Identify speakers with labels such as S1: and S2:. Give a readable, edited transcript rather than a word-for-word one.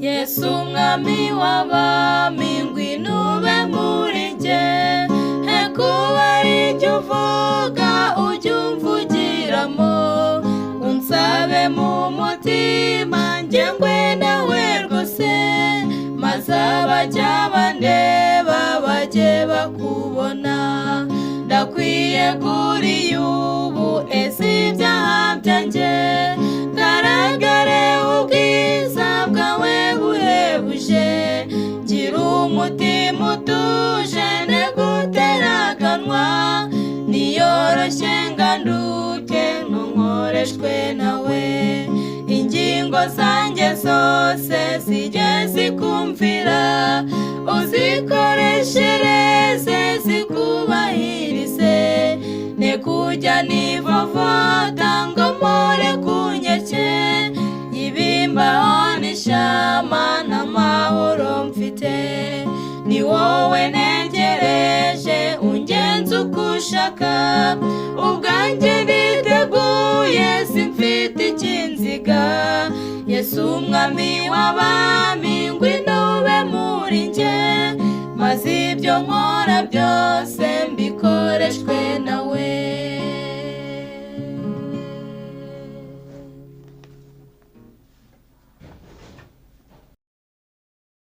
S1: Yesu umwami w'abami ngwino ube muri njye, he kuba aribyo uvuga ujye umvugiramo, unsabe mu mutima njye ngwe nawe rwose, maze abajya bandeba bajye bakubona. Ndakwiyeguriye ubu ese ibyaha byanjye, garagare ubwiza bwawe buhebuje, gira umutima utuje neguteraganwa, niyoroshye nganduke ntunkoreshwe nawe. Ingingo zanjye zose zijye zikumvira, uzikoreshereze zikubahirize, nekujya nivovota ngo mpore ku nkeke y'ibimbaho n'ishama n'amahoro mfite. Ni wowe ntegereje ungenze uko ushaka, ubwanjye niteguye simfite ikinziga. Yesu umwami w'abami ngwino ube muri njye, maze ibyo nkora byose